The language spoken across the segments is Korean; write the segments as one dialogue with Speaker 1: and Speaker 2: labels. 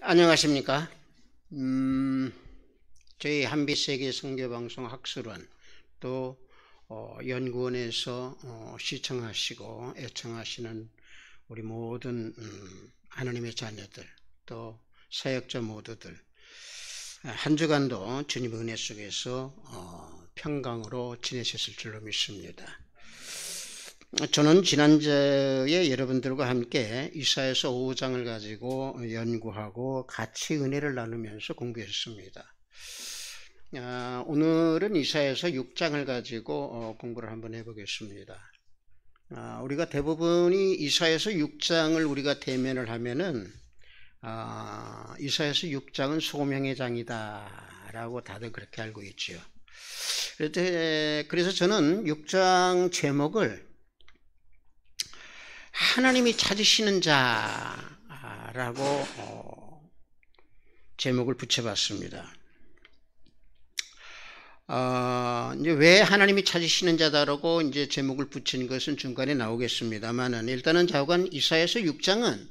Speaker 1: 안녕하십니까. 저희 한빛세계선교방송 학술원 또 연구원에서 시청하시고 애청하시는 우리 모든 하나님의 자녀들 또 사역자 모두들 한 주간도 주님의 은혜 속에서 평강으로 지내셨을 줄로 믿습니다. 저는 지난주에 여러분들과 함께 이사야서 5장을 가지고 연구하고 같이 은혜를 나누면서 공부했습니다. 오늘은 이사야서 6장을 가지고 공부를 한번 해보겠습니다. 우리가 대부분이 이사야서 6장을 우리가 대면을 하면은 이사야서 6장은 소명의 장이다 라고 다들 그렇게 알고 있죠. 그래서 저는 6장 제목을 하나님이 찾으시는 자라고 제목을 붙여봤습니다. 이제 왜 하나님이 찾으시는 자다라고 이제 제목을 붙인 것은 중간에 나오겠습니다만은 일단은 좌우간 이사야서 6장은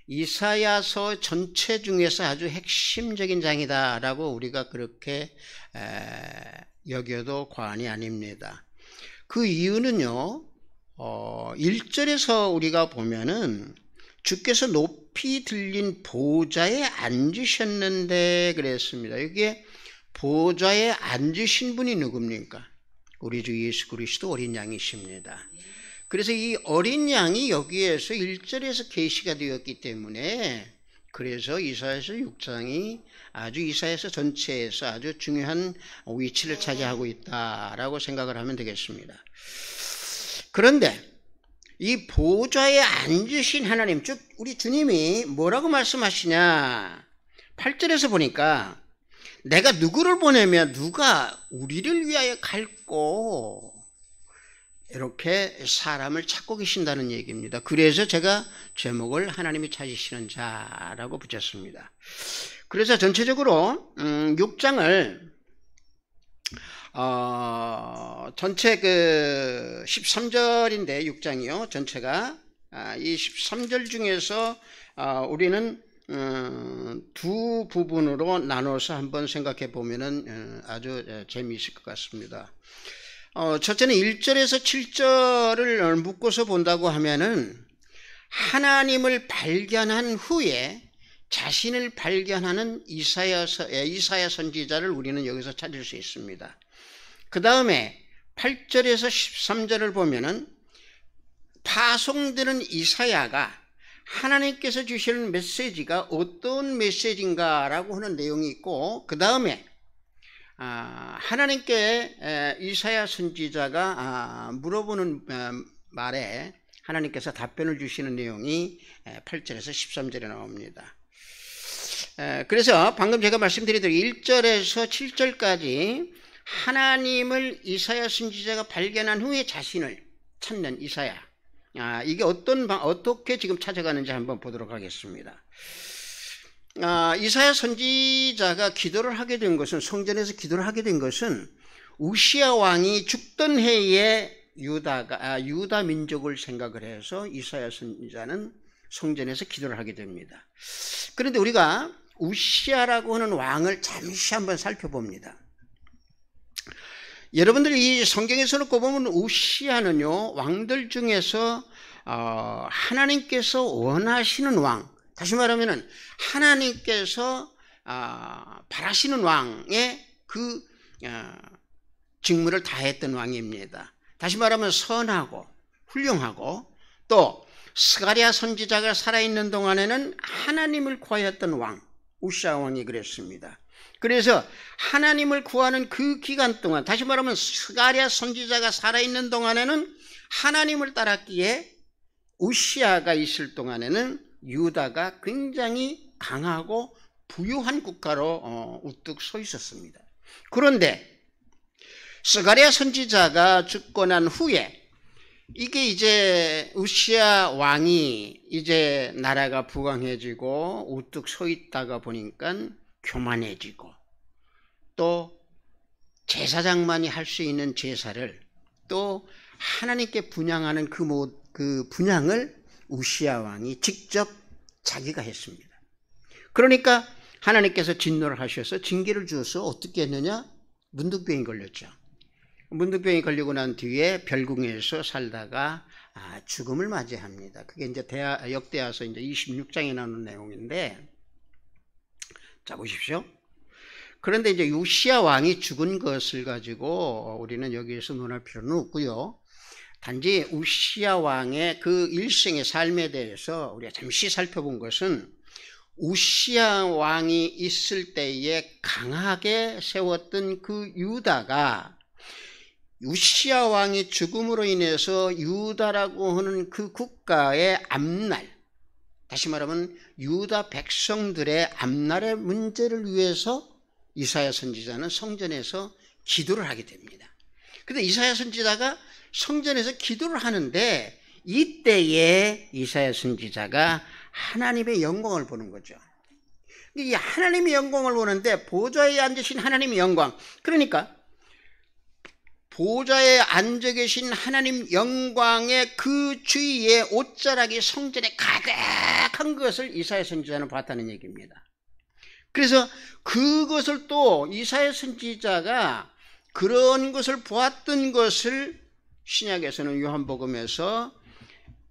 Speaker 1: 이사야서 전체 중에서 아주 핵심적인 장이다라고 우리가 그렇게 여겨도 과언이 아닙니다. 그 이유는요. 1절에서 우리가 보면은 주께서 높이 들린 보좌에 앉으셨는데 그랬습니다. 이게 보좌에 앉으신 분이 누굽니까? 우리 주 예수 그리스도 어린 양이십니다. 그래서 이 어린 양이 여기에서 1절에서 계시가 되었기 때문에 그래서 이사야서 6장이 아주 이사야서 전체에서 아주 중요한 위치를 차지하고 있다라고 생각을 하면 되겠습니다. 그런데 이 보좌에 앉으신 하나님, 즉 우리 주님이 뭐라고 말씀하시냐? 8절에서 보니까 내가 누구를 보내며 누가 우리를 위하여 갈꼬 이렇게 사람을 찾고 계신다는 얘기입니다. 그래서 제가 제목을 하나님이 찾으시는 자라고 붙였습니다. 그래서 전체적으로 6장을 전체 13절인데 6장이요. 전체가 이 13절 중에서 우리는 두 부분으로 나눠서 한번 생각해 보면은 아주 재미있을 것 같습니다. 첫째는 1절에서 7절을 묶어서 본다고 하면은 하나님을 발견한 후에 자신을 발견하는 이사야 선지자를 우리는 여기서 찾을 수 있습니다. 그 다음에 8절에서 13절을 보면은 파송되는 이사야가 하나님께서 주시는 메시지가 어떤 메시지인가라고 하는 내용이 있고 그 다음에 하나님께 이사야 선지자가 물어보는 말에 하나님께서 답변을 주시는 내용이 8절에서 13절에 나옵니다. 그래서 방금 제가 말씀드리듯이 1절에서 7절까지 하나님을 이사야 선지자가 발견한 후에 자신을 찾는 이사야. 이게 어떻게 지금 찾아가는지 한번 보도록 하겠습니다. 이사야 선지자가 기도를 하게 된 것은 성전에서 기도를 하게 된 것은 우시야 왕이 죽던 해에 유다 민족을 생각을 해서 이사야 선지자는 성전에서 기도를 하게 됩니다. 그런데 우리가 우시야라고 하는 왕을 잠시 한번 살펴봅니다. 여러분들이 이 성경에서 놓고 보면 우시야는요 왕들 중에서 하나님께서 원하시는 왕, 다시 말하면 하나님께서 바라시는 왕의 그 직무를 다했던 왕입니다. 다시 말하면 선하고 훌륭하고 또 스가랴 선지자가 살아있는 동안에는 하나님을 구하였던 왕 우시야 왕이 그랬습니다. 그래서 하나님을 구하는 그 기간 동안, 다시 말하면 스가랴 선지자가 살아있는 동안에는 하나님을 따랐기에 우시야가 있을 동안에는 유다가 굉장히 강하고 부유한 국가로 우뚝 서 있었습니다. 그런데 스가랴 선지자가 죽고 난 후에 이게 이제 우시야 왕이 이제 나라가 부강해지고 우뚝 서 있다가 보니까 교만해지고 또 제사장만이 할 수 있는 제사를 또 하나님께 분향하는 그 분향을 우시야 왕이 직접 자기가 했습니다. 그러니까 하나님께서 진노를 하셔서 징계를 주어서 어떻게 했느냐? 문둥병이 걸렸죠. 문둥병이 걸리고 난 뒤에 별궁에서 살다가 죽음을 맞이합니다. 그게 이제 역대하서 이제 26장에 나오는 내용인데, 자 보십시오. 그런데 이제 요시야 왕이 죽은 것을 가지고 우리는 여기에서 논할 필요는 없고요. 단지 우시야 왕의 그 일생의 삶에 대해서 우리가 잠시 살펴본 것은 우시야 왕이 있을 때에 강하게 세웠던 그 유다가 우시야 왕이 죽음으로 인해서 유다라고 하는 그 국가의 앞날, 다시 말하면 유다 백성들의 앞날의 문제를 위해서 이사야 선지자는 성전에서 기도를 하게 됩니다. 그런데 이사야 선지자가 성전에서 기도를 하는데 이때에 이사야 선지자가 하나님의 영광을 보는 거죠. 이 하나님의 영광을 보는데 보좌에 앉으신 하나님의 영광, 그러니까 보좌에 앉아 계신 하나님 영광의 그 주위에 옷자락이 성전에 가득한 것을 이사야 선지자는 봤다는 얘기입니다. 그래서 그것을 또 이사야 선지자가 그런 것을 보았던 것을 신약에서는 요한복음에서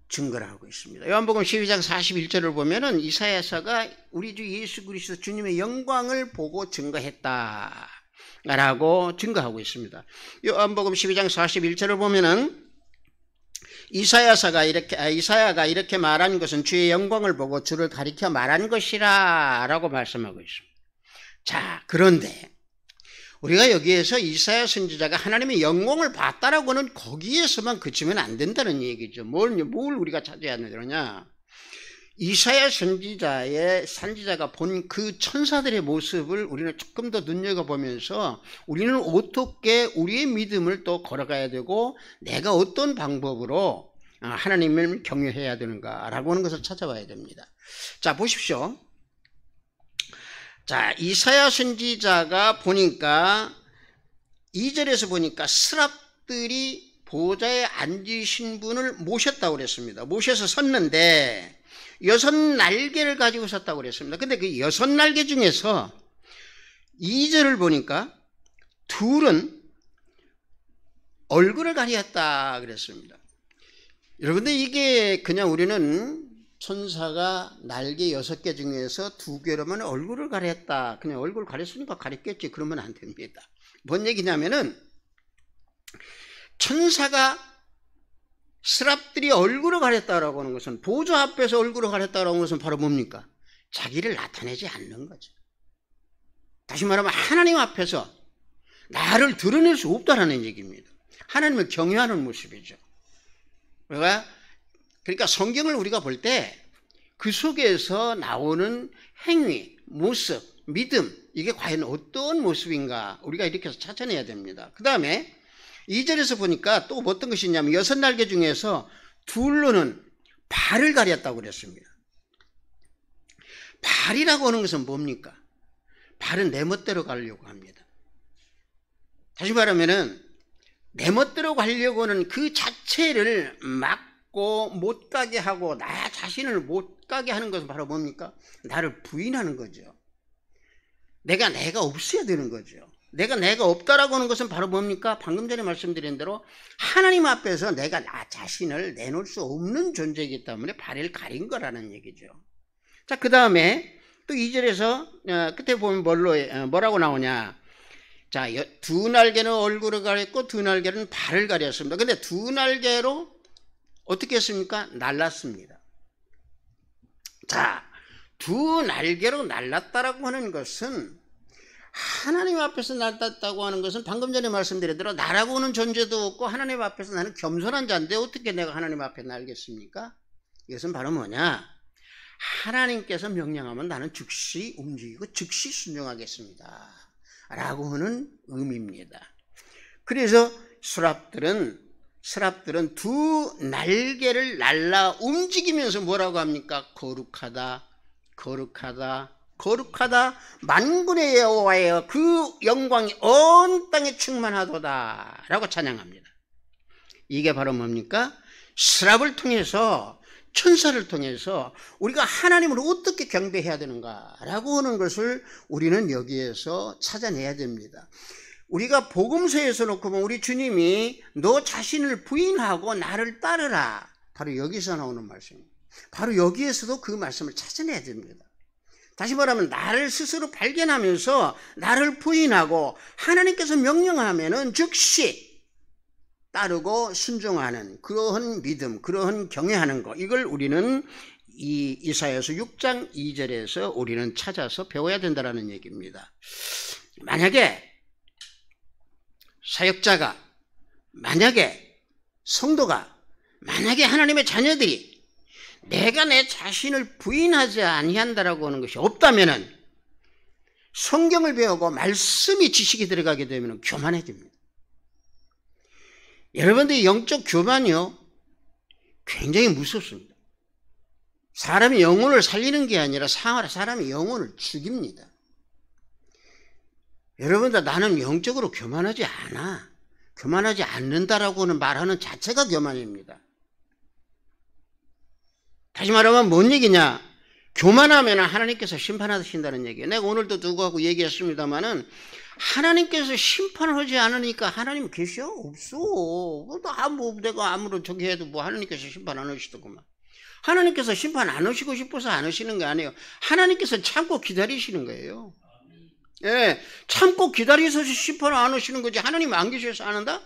Speaker 1: 증거를 하고 있습니다. 요한복음 12장 41절을 보면은 이사야서가 우리 주 예수 그리스도 주님의 영광을 보고 증거했다 라고 증거하고 있습니다. 요한복음 12장 41절을 보면은 이사야가 이렇게 말한 것은 주의 영광을 보고 주를 가리켜 말한 것이라 라고 말씀하고 있습니다. 자, 그런데 우리가 여기에서 이사야 선지자가 하나님의 영광을 봤다라고는 거기에서만 그치면 안 된다는 얘기죠. 뭘 우리가 찾아야 되느냐? 이사야 선지자가 본 그 천사들의 모습을 우리는 조금 더 눈여겨보면서 우리는 어떻게 우리의 믿음을 또 걸어가야 되고 내가 어떤 방법으로 하나님을 경외해야 되는가라고 하는 것을 찾아봐야 됩니다. 자, 보십시오. 자, 이사야 선지자가 보니까 2절에서 보니까 스랍들이 보좌에 앉으신 분을 모셨다고 그랬습니다. 모셔서 섰는데 6날개를 가지고 섰다고 그랬습니다. 근데 그 6날개 중에서 2절을 보니까 둘은 얼굴을 가리었다 그랬습니다. 여러분들 이게 그냥 우리는 천사가 날개 6개 중에서 2개로만 얼굴을 가렸다, 그냥 얼굴 가렸으니까 가렸겠지, 그러면 안 됩니다. 뭔 얘기냐면은 천사가 스랍들이 얼굴을 가렸다라고 하는 것은, 보좌 앞에서 얼굴을 가렸다라고 하는 것은 바로 뭡니까? 자기를 나타내지 않는 거죠. 다시 말하면 하나님 앞에서 나를 드러낼 수 없다라는 얘기입니다. 하나님을 경외하는 모습이죠. 그러니까 성경을 우리가 볼 때 그 속에서 나오는 행위, 모습, 믿음, 이게 과연 어떤 모습인가 우리가 이렇게 해서 찾아내야 됩니다. 그 다음에 2절에서 보니까 또 어떤 것이 있냐면 6날개 중에서 둘로는 발을 가렸다고 그랬습니다. 발이라고 하는 것은 뭡니까? 발은 내 멋대로 가려고 합니다. 다시 말하면은 내 멋대로 가려고 하는 그 자체를 막고 못 가게 하고 나 자신을 못 가게 하는 것은 바로 뭡니까? 나를 부인하는 거죠. 내가 없어야 되는 거죠. 내가 없다라고 하는 것은 바로 뭡니까? 방금 전에 말씀드린 대로 하나님 앞에서 내가 나 자신을 내놓을 수 없는 존재이기 때문에 발을 가린 거라는 얘기죠. 자, 그 다음에 또 2절에서 끝에 보면 뭐라고 나오냐? 자, 2날개는 얼굴을 가렸고 2날개는 발을 가렸습니다. 근데 2날개로 어떻게 했습니까? 날랐습니다. 자, 2날개로 날랐다라고 하는 것은, 하나님 앞에서 날랐다고 하는 것은 방금 전에 말씀드린 대로 나라고 하는 존재도 없고 하나님 앞에서 나는 겸손한 자인데 어떻게 내가 하나님 앞에 날겠습니까? 이것은 바로 뭐냐? 하나님께서 명령하면 나는 즉시 움직이고 즉시 순종하겠습니다 라고 하는 의미입니다. 그래서 스랍들은 2날개를 날라 움직이면서 뭐라고 합니까? 거룩하다, 거룩하다, 거룩하다, 만군의 여호와여 그 영광이 온 땅에 충만하도다 라고 찬양합니다. 이게 바로 뭡니까? 스랍을 통해서 천사를 통해서 우리가 하나님을 어떻게 경배해야 되는가라고 하는 것을 우리는 여기에서 찾아내야 됩니다. 우리가 복음서에서 놓고 보면 우리 주님이 너 자신을 부인하고 나를 따르라, 바로 여기서 나오는 말씀입니다. 바로 여기에서도 그 말씀을 찾아내야 됩니다. 다시 말하면 나를 스스로 발견하면서 나를 부인하고 하나님께서 명령하면은 즉시 따르고 순종하는 그러한 믿음, 그러한 경외하는 것, 이걸 우리는 이 이사야서 6장 2절에서 우리는 찾아서 배워야 된다는 얘기입니다. 만약에 사역자가, 만약에 성도가, 만약에 하나님의 자녀들이 내가 내 자신을 부인하지 아니한다라고 하는 것이 없다면은 성경을 배우고 말씀이 지식이 들어가게 되면 교만해집니다. 여러분들의 영적 교만이요, 굉장히 무섭습니다. 사람의 영혼을 살리는 게 아니라 사람의 영혼을 죽입니다. 여러분들, 나는 영적으로 교만하지 않아, 교만하지 않는다라고는 말하는 자체가 교만입니다. 다시 말하면 뭔 얘기냐? 교만하면 하나님께서 심판하신다는 얘기예요. 내가 오늘도 누구하고 얘기했습니다마는 하나님께서 심판하지 않으니까 하나님 계셔? 없어. 내가 아무런 저기 해도 뭐 하나님께서 심판 안 하시더구만. 하나님께서 심판 안 하시고 싶어서 안 하시는 게 아니에요. 하나님께서 참고 기다리시는 거예요. 예, 참고 기다리셔서 심판 안 하시는 거지. 하나님 안 계셔서 안 한다?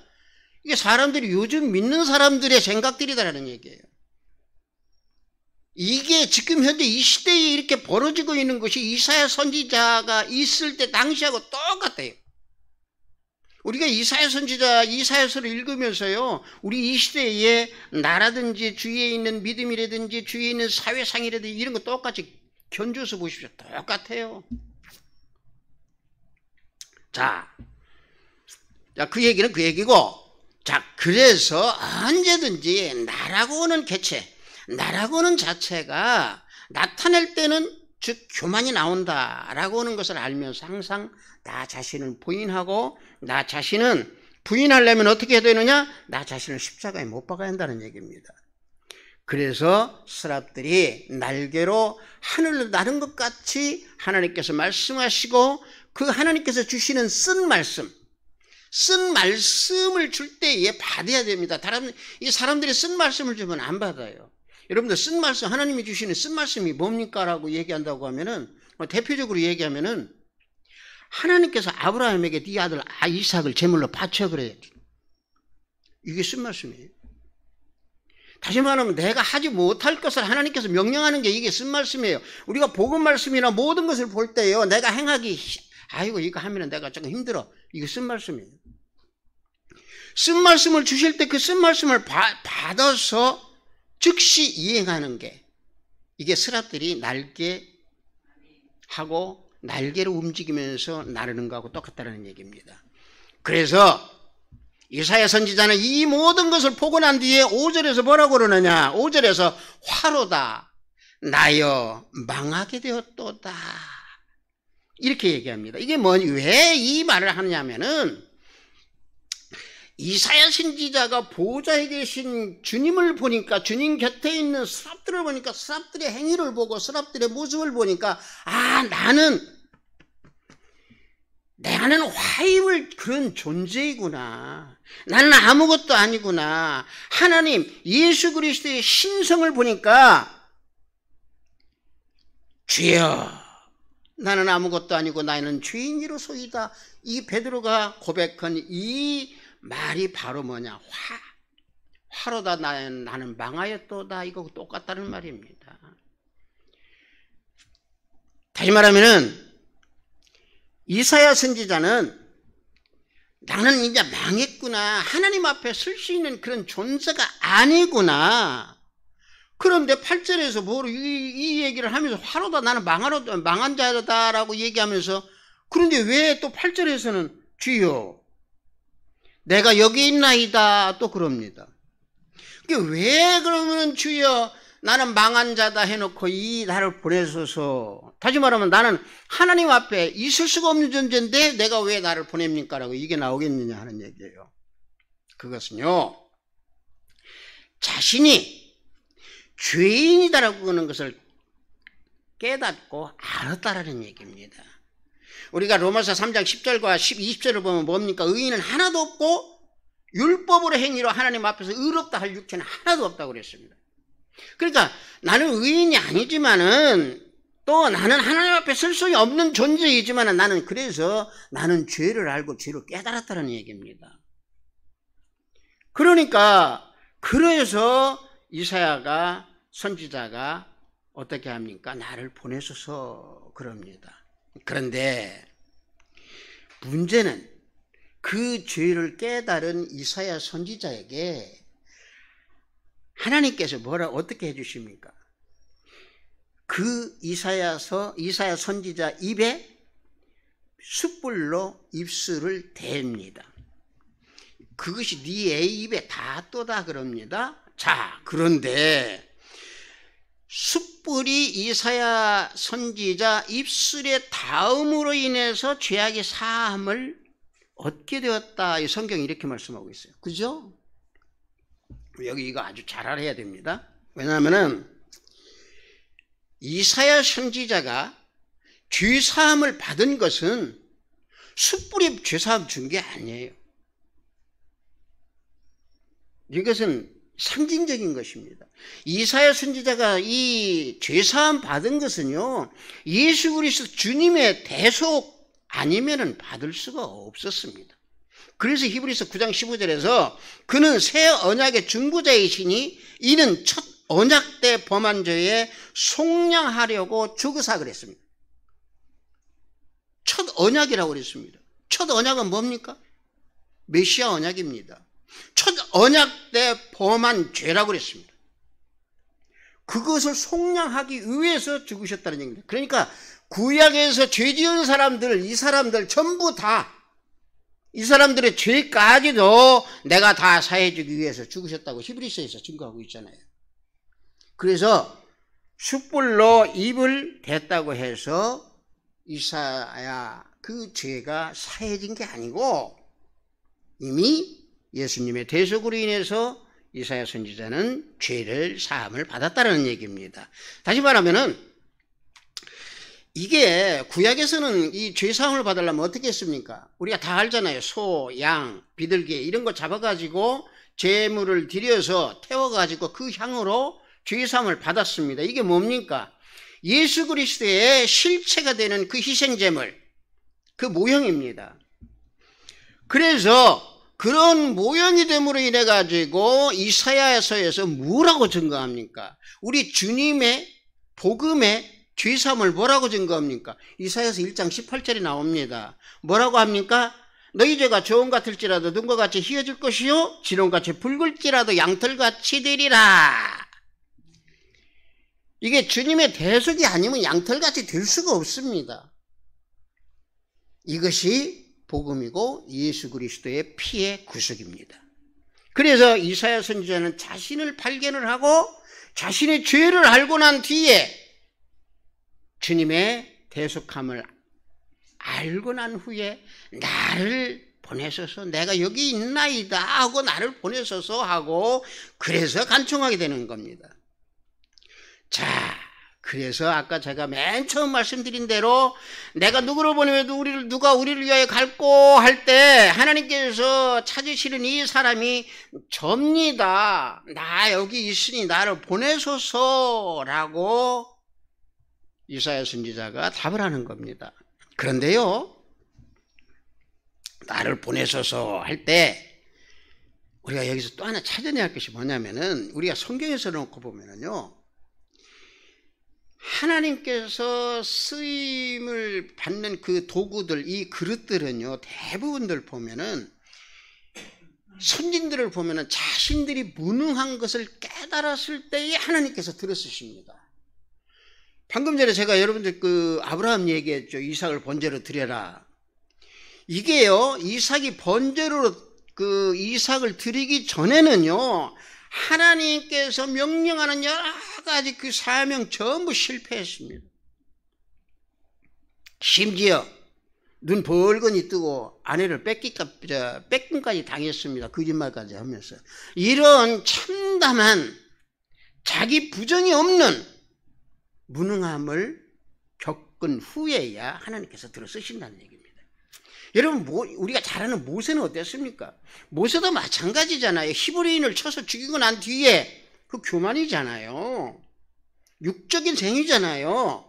Speaker 1: 이게 사람들이 요즘 믿는 사람들의 생각들이다라는 얘기예요. 이게 지금 현재 이 시대에 이렇게 벌어지고 있는 것이 이사야 선지자가 있을 때 당시하고 똑같아요. 우리가 이사야 선지자 이사야서를 읽으면서요, 우리 이 시대에 나라든지 주위에 있는 믿음이라든지 주위에 있는 사회상이라든지 이런 거 똑같이 견주어서 보십시오. 똑같아요. 자, 그 얘기는 그 얘기고, 자, 그래서 언제든지 나라고 하는 개체, 나라고 하는 자체가 나타낼 때는 즉 교만이 나온다라고 하는 것을 알면서 항상 나 자신을 부인하고, 나 자신은 부인하려면 어떻게 해야 되느냐? 나 자신을 십자가에 못 박아야 한다는 얘기입니다. 그래서 스랍들이 날개로 하늘로 나른 것 같이 하나님께서 말씀하시고, 그 하나님께서 주시는 쓴 말씀을 줄 때에 받아야 됩니다. 이 사람들이 쓴 말씀을 주면 안 받아요. 여러분들, 쓴 말씀, 하나님이 주시는 쓴 말씀이 뭡니까? 라고 얘기한다고 하면은, 대표적으로 얘기하면은, 하나님께서 아브라함에게 네 아들 이삭을 제물로 바쳐 그래요. 이게 쓴 말씀이에요. 다시 말하면 내가 하지 못할 것을 하나님께서 명령하는 게 이게 쓴 말씀이에요. 우리가 복음 말씀이나 모든 것을 볼 때요, 내가 행하기, 아이고 이거 하면은 내가 조금 힘들어, 이게 쓴 말씀이에요. 쓴 말씀을 주실 때 그 쓴 말씀을 받아서 즉시 이행하는 게, 이게 스랍들이 날개하고 날개로 움직이면서 나르는 거하고 똑같다는 얘기입니다. 그래서 이사야 선지자는 이 모든 것을 보고 난 뒤에 5절에서 뭐라고 그러느냐? 5절에서 화로다 나여 망하게 되었도다, 이렇게 얘기합니다. 이게 왜 이 말을 하느냐면은, 이사야 선지자가 보좌에 계신 주님을 보니까, 주님 곁에 있는 스랍들을 보니까, 스랍들의 행위를 보고 스랍들의 모습을 보니까, 나는 화입을 그런 존재이구나, 나는 아무것도 아니구나, 하나님 예수 그리스도의 신성을 보니까, 주여 나는 아무것도 아니고 나는 죄인이로소이다, 이 베드로가 고백한 이 말이 바로 뭐냐? 화로다 나는 망하였도다, 이거 똑같다는 말입니다. 다시 말하면은 이사야 선지자는 나는 이제 망했구나, 하나님 앞에 설 수 있는 그런 존재가 아니구나. 그런데 8절에서 이 얘기를 하면서 화로다 나는 망한 자다라고 얘기하면서, 그런데 왜 또 8절에서는 주여 내가 여기 있나이다 또 그럽니다. 왜 그러면 주여 나는 망한 자다 해놓고 이 나를 보내소서, 다시 말하면 나는 하나님 앞에 있을 수가 없는 존재인데 내가 왜 나를 보냅니까? 라고 이게 나오겠느냐 하는 얘기예요. 그것은요, 자신이 죄인이다라고 하는 것을 깨닫고 알았다라는 얘기입니다. 우리가 로마서 3장 10절과 20절을 보면 뭡니까? 의인은 하나도 없고 율법으로 행위로 하나님 앞에서 의롭다 할 육체는 하나도 없다고 그랬습니다. 그러니까 나는 의인이 아니지만은 또 나는 하나님 앞에 쓸 수 없는 존재이지만은 나는 죄를 알고 죄를 깨달았다는 얘기입니다. 그러니까 그래서 이사야가 선지자가 어떻게 합니까? 나를 보내소서 그럽니다. 그런데 문제는 그 죄를 깨달은 이사야 선지자에게 하나님께서 어떻게 해주십니까? 그 이사야 선지자 입에 숯불로 입술을 댑니다. 그것이 네 애 입에 닿았도다 그럽니다. 자, 그런데 숯불이 이사야 선지자 입술에 닿음으로 인해서 죄악의 사함을 얻게 되었다. 이 성경이 이렇게 말씀하고 있어요. 그죠? 여기 이거 아주 잘 알아야 됩니다. 왜냐하면은 이사야 선지자가 죄사함을 받은 것은 숯불이 죄사함 준 게 아니에요. 이것은 상징적인 것입니다. 이사야 선지자가 이 죄사함 받은 것은요, 예수 그리스도 주님의 대속 아니면은 받을 수가 없었습니다. 그래서 히브리서 9장 15절에서 그는 새 언약의 중보자이시니 이는 첫 언약 때 범한 죄에 속량하려고 죽으사 그랬습니다. 첫 언약이라고 그랬습니다. 첫 언약은 뭡니까? 메시아 언약입니다. 첫 언약 때 범한 죄라고 그랬습니다. 그것을 속량하기 위해서 죽으셨다는 얘기입니다. 그러니까 구약에서 죄 지은 사람들, 이 사람들 전부 다 이 사람들의 죄까지도 내가 다 사해주기 위해서 죽으셨다고 히브리서에서 증거하고 있잖아요. 그래서 숯불로 입을 댔다고 해서 이사야 그 죄가 사해진 게 아니고 이미 예수님의 대속으로 인해서 이사야 선지자는 죄를 사함을 받았다는 얘기입니다. 다시 말하면은 이게 구약에서는 이 죄사함을 받으려면 어떻게 했습니까? 우리가 다 알잖아요. 소, 양, 비둘기 이런 거 잡아가지고 제물을 드려서 태워가지고 그 향으로 죄사함을 받았습니다. 이게 뭡니까? 예수 그리스도의 실체가 되는 그 희생제물, 그 모형입니다. 그래서 그런 모형이 됨으로 인해 가지고 이사야서에서 뭐라고 증거합니까? 우리 주님의 복음의 죄사함을 뭐라고 증거합니까? 이사야서 1장 18절이 나옵니다. 뭐라고 합니까? 너희 죄가 저온 같을지라도 눈과 같이 희어질 것이요 지론같이 붉을지라도 양털같이 되리라. 이게 주님의 대속이 아니면 양털같이 될 수가 없습니다. 이것이 복음이고 예수 그리스도의 피의 구속입니다. 그래서 이사야 선지자는 자신을 발견을 하고 자신의 죄를 알고 난 뒤에 주님의 대속함을 알고 난 후에 나를 보내셔서 내가 여기 있나이다 하고 나를 보내셔서 하고 그래서 간청하게 되는 겁니다. 자, 그래서 아까 제가 맨 처음 말씀드린 대로 내가 누구를 보내면 누가 우리를 위하여 갈고 할 때 하나님께서 찾으시는 이 사람이 접니다. 나 여기 있으니 나를 보내소서라고 이사야 선지자가 답을 하는 겁니다. 그런데요, 나를 보내소서 할 때 우리가 여기서 또 하나 찾아내야 할 것이 뭐냐면은 우리가 성경에서 놓고 보면은요, 하나님께서 쓰임을 받는 그 도구들, 이 그릇들은요, 대부분들 보면은 선진들을 보면은 자신들이 무능한 것을 깨달았을 때에 하나님께서 들어쓰십니다. 방금 전에 제가 여러분들 그 아브라함 얘기했죠. 이삭을 번제로 드려라. 이게요, 이삭이 번제로 그 이삭을 드리기 전에는요, 하나님께서 명령하는 여러 가지 그 사명 전부 실패했습니다. 심지어 눈 벌건이 뜨고 아내를 뺏김까지 당했습니다. 거짓말까지 하면서. 이런 참담한 자기 부정이 없는 무능함을 겪은 후에야 하나님께서 들어 쓰신다는 얘기입니다. 여러분, 우리가 잘 아는 모세는 어땠습니까? 모세도 마찬가지잖아요. 히브리인을 쳐서 죽이고 난 뒤에 그 교만이잖아요. 육적인 생이잖아요.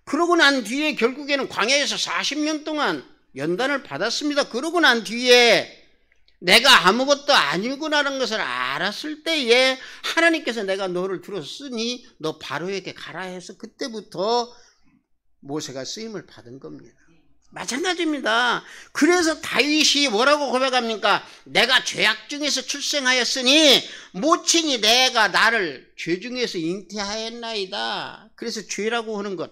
Speaker 1: 그러고 난 뒤에 결국에는 광야에서 40년 동안 연단을 받았습니다. 그러고 난 뒤에 내가 아무것도 아니구나라는 것을 알았을 때에 하나님께서 내가 너를 들어 쓰니 너 바로에게 가라 해서 그때부터 모세가 쓰임을 받은 겁니다. 마찬가지입니다. 그래서 다윗이 뭐라고 고백합니까? 내가 죄악 중에서 출생하였으니 모친이 내가 나를 죄 중에서 잉태하였나이다. 그래서 죄라고 하는 것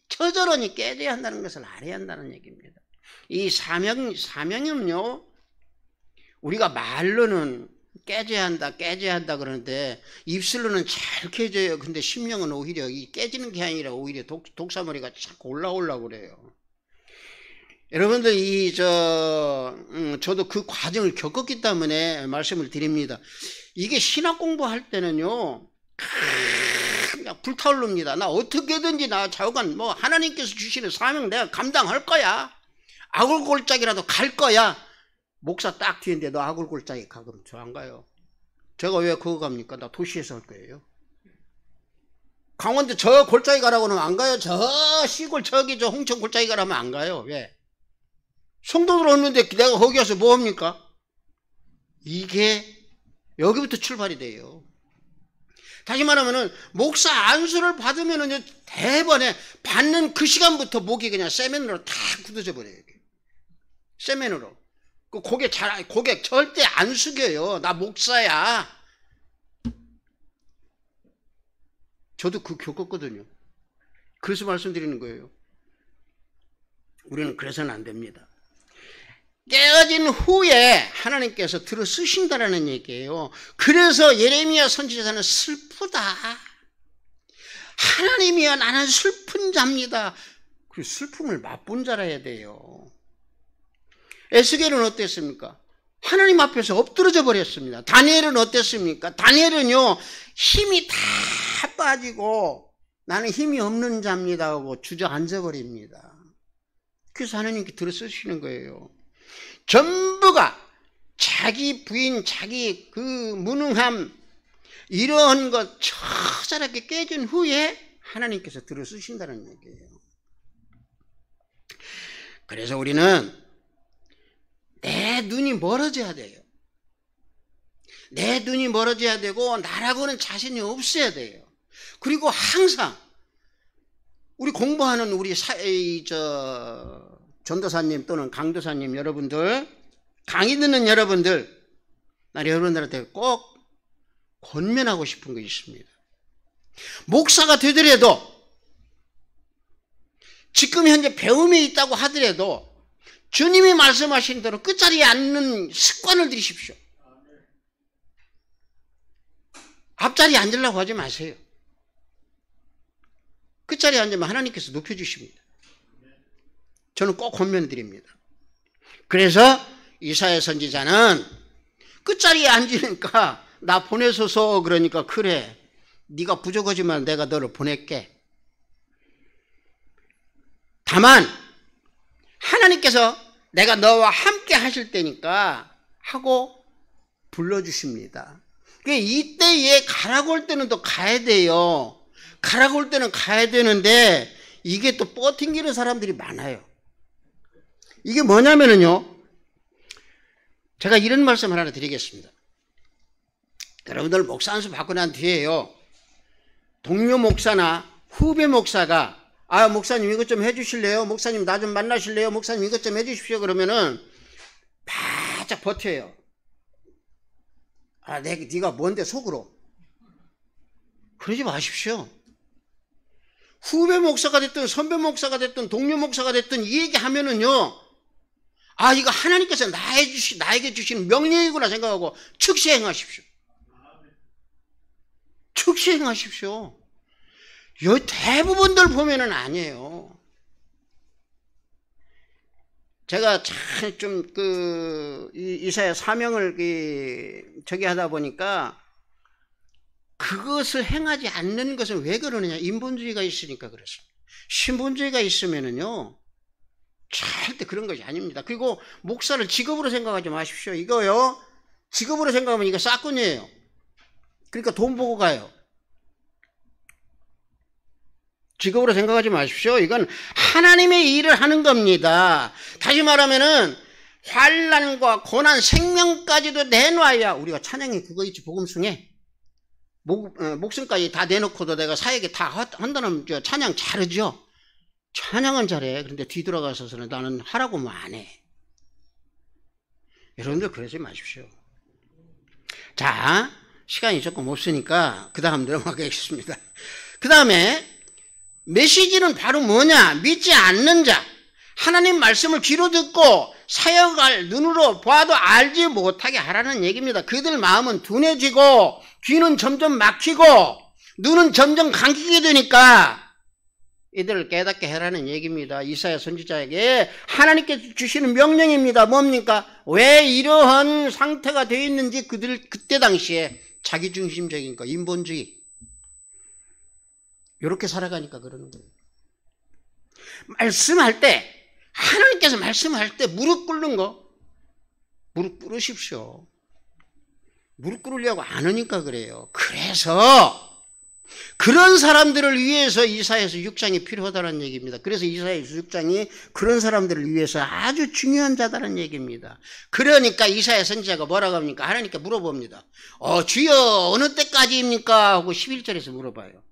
Speaker 1: 처절하니 깨져야 한다는 것을 알아야 한다는 얘기입니다. 이 사명은요, 우리가 말로는 깨져야 한다 그러는데 입술로는 잘 깨져요. 근데 심령은 오히려 이 깨지는 게 아니라 오히려 독사머리가 자꾸 올라오려고 그래요. 여러분들 저도 그 과정을 겪었기 때문에 말씀을 드립니다. 이게 신학 공부할 때는요, 그냥 불타오릅니다. 나 어떻게든지 나 좌우간 하나님께서 주시는 사명 내가 감당할 거야. 아굴골짜기라도 갈 거야. 목사 딱 뒤인데 너 아굴골짜기 가. 그럼 저 안 가요. 제가 왜 그거 갑니까? 나 도시에서 할 거예요. 강원도 저 골짜기 가라고 하면 안 가요. 저 시골 저기 저 홍천 골짜기 가라면 안 가요. 왜? 성도들 없는데 내가 거기 가서 뭐 합니까? 이게 여기부터 출발이 돼요. 다시 말하면은 목사 안수를 받으면은 대번에 받는 그 시간부터 목이 그냥 세면으로 다 굳어져 버려요. 세면으로. 그 고개 절대 안 숙여요. 나 목사야. 저도 그 겪었거든요. 그래서 말씀드리는 거예요. 우리는 그래서는 안 됩니다. 깨어진 후에 하나님께서 들어 쓰신다라는 얘기예요. 그래서 예레미야 선지자는 슬프다. 하나님이여 나는 슬픈 자입니다. 그 슬픔을 맛본 자라야 돼요. 에스겔은 어땠습니까? 하나님 앞에서 엎드러져 버렸습니다. 다니엘은 어땠습니까? 다니엘은요, 힘이 다 빠지고 나는 힘이 없는 자입니다 하고 주저앉아 버립니다. 그래서 하나님께 들어 쓰시는 거예요. 전부가 자기 부인, 자기 그 무능함, 이런 것 처절하게 깨진 후에 하나님께서 들어 쓰신다는 얘기예요. 그래서 우리는 내 눈이 멀어져야 돼요. 내 눈이 멀어져야 되고 나라고는 자신이 없어야 돼요. 그리고 항상 우리 공부하는 우리 전도사님 또는 강도사님 여러분들, 강의 듣는 여러분들, 나 여러분들한테 꼭 권면하고 싶은 거 있습니다. 목사가 되더라도, 지금 현재 배움에 있다고 하더라도 주님이 말씀하신 대로 끝자리에 앉는 습관을 들이십시오. 앞자리에 앉으려고 하지 마세요. 끝자리에 앉으면 하나님께서 높여주십니다. 저는 꼭 권면드립니다. 그래서 이사야 선지자는 끝자리에 앉으니까 나 보내소서 그러니까 그래 네가 부족하지만 내가 너를 보낼게. 다만 하나님께서 내가 너와 함께 하실 때니까 하고 불러주십니다. 이때에 가라고 할 때는 또 가야 돼요. 가라고 할 때는 가야 되는데 이게 또 뻗팅기는 사람들이 많아요. 이게 뭐냐면요, 제가 이런 말씀을 하나 드리겠습니다. 여러분들 목사 안수 받고 난 뒤에요, 동료 목사나 후배 목사가 목사님 이것 좀 해주실래요? 목사님 나 좀 만나실래요? 목사님 이것 좀 해주십시오. 그러면은 바짝 버텨요. 네가 뭔데 속으로. 그러지 마십시오. 후배 목사가 됐든 선배 목사가 됐든 동료 목사가 됐든 이 얘기 하면은요, 이거 하나님께서 나에게 주시는 명령이구나 생각하고 즉시 행하십시오. 즉시 행하십시오. 대부분들 보면은 아니에요. 제가 참 좀 이사야 사명을 저기 하다 보니까 그것을 행하지 않는 것은 왜 그러느냐? 인본주의가 있으니까 그렇습니다. 신본주의가 있으면은요, 절대 그런 것이 아닙니다. 그리고 목사를 직업으로 생각하지 마십시오. 이거요, 직업으로 생각하면 이거 싹군이에요. 그러니까 돈 보고 가요. 직업으로 생각하지 마십시오. 이건 하나님의 일을 하는 겁니다. 다시 말하면은 환난과 고난, 생명까지도 내놔야, 우리가 찬양이 그거 있지, 복음승에 목숨까지 다 내놓고도 내가 사역에 다 한다는 찬양 잘하죠. 찬양은 잘해. 그런데 뒤돌아가서는 나는 하라고 하면 안 해. 여러분들 그러지 마십시오. 자, 시간이 조금 없으니까 그 다음 넘어가겠습니다. 그 다음에 메시지는 바로 뭐냐? 믿지 않는 자, 하나님 말씀을 귀로 듣고 사역할 눈으로 봐도 알지 못하게 하라는 얘기입니다. 그들 마음은 둔해지고 귀는 점점 막히고 눈은 점점 감기게 되니까 이들을 깨닫게 해라는 얘기입니다. 이사야 선지자에게 하나님께 주시는 명령입니다. 뭡니까? 왜 이러한 상태가 되어 있는지 그때 당시에 자기중심적인 거, 인본주의, 이렇게 살아가니까 그러는 거예요. 말씀할 때, 하나님께서 말씀할 때 무릎 꿇는 거, 무릎 꿇으십시오. 무릎 꿇으려고 안 하니까 그래요. 그래서 그런 사람들을 위해서 이사야서 6장이 필요하다는 얘기입니다. 그래서 이사야서 6장이 그런 사람들을 위해서 아주 중요한 자다는 얘기입니다. 그러니까 이사야 선지자가 뭐라고 합니까? 하나님께 물어봅니다. 주여 어느 때까지입니까? 하고 11절에서 물어봐요.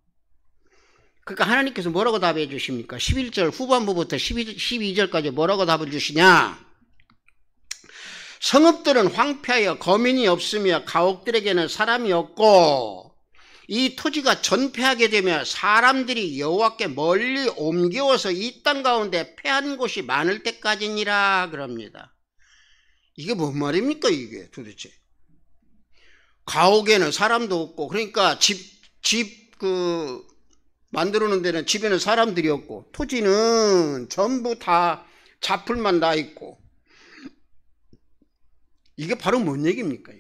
Speaker 1: 그러니까 하나님께서 뭐라고 답해 주십니까? 11절 후반부부터 12절까지 뭐라고 답을 주시냐? 성읍들은 황폐하여 거민이 없으며 가옥들에게는 사람이 없고 이 토지가 전폐하게 되며 사람들이 여호와께 멀리 옮겨와서 이 땅 가운데 패한 곳이 많을 때까지니라 그럽니다. 이게 뭔 말입니까 이게 도대체? 가옥에는 사람도 없고, 그러니까 만들어 놓은 데는 집에는 사람들이 없고 토지는 전부 다 자풀만 나 있고, 이게 바로 뭔 얘기입니까?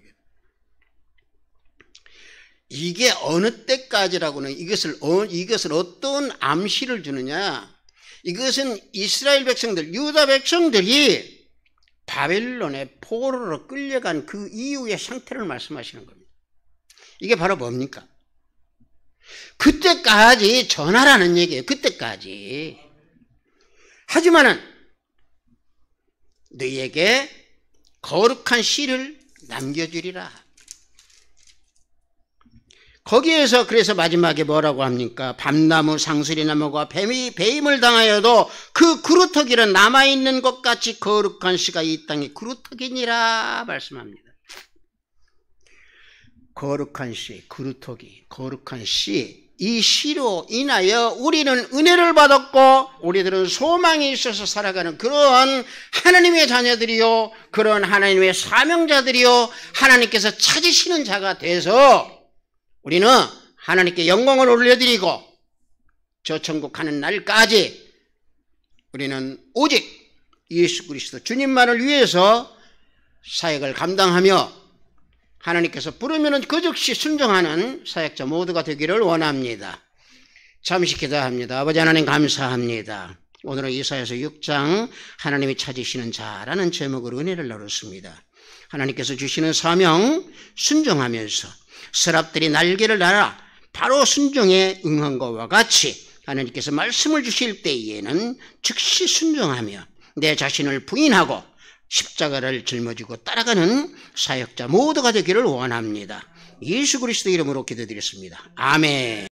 Speaker 1: 이게 어느 때까지라고는 이것을 어떤 암시를 주느냐? 이것은 이스라엘 백성들, 유다 백성들이 바벨론의 포로로 끌려간 그 이후의 상태를 말씀하시는 겁니다. 이게 바로 뭡니까? 그때까지 전하라는 얘기예요. 그때까지. 하지만은 너희에게 거룩한 씨를 남겨주리라. 거기에서 그래서 마지막에 뭐라고 합니까? 밤나무 상수리나무가 배임을 당하여도 그 그루터기는 남아있는 것 같이 거룩한 씨가 이 땅에 그루터기니라 말씀합니다. 거룩한 씨, 그루터기, 거룩한 씨, 이 씨로 인하여 우리는 은혜를 받았고 우리들은 소망이 있어서 살아가는 그러한 하나님의 자녀들이요, 그런 하나님의 사명자들이요, 하나님께서 찾으시는 자가 돼서 우리는 하나님께 영광을 올려드리고 저 천국 가는 날까지 우리는 오직 예수 그리스도 주님만을 위해서 사역을 감당하며 하나님께서 부르면 그 즉시 순종하는 사역자 모두가 되기를 원합니다. 잠시 기도합니다. 아버지 하나님 감사합니다. 오늘은 이사야서 6장 하나님이 찾으시는 자라는 제목으로 은혜를 나눴습니다. 하나님께서 주시는 사명 순종하면서 서랍들이 날개를 달아 바로 순종에 응한 것과 같이 하나님께서 말씀을 주실 때에는 즉시 순종하며 내 자신을 부인하고 십자가를 짊어지고 따라가는 사역자 모두가 되기를 원합니다. 예수 그리스도 이름으로 기도드렸습니다. 아멘.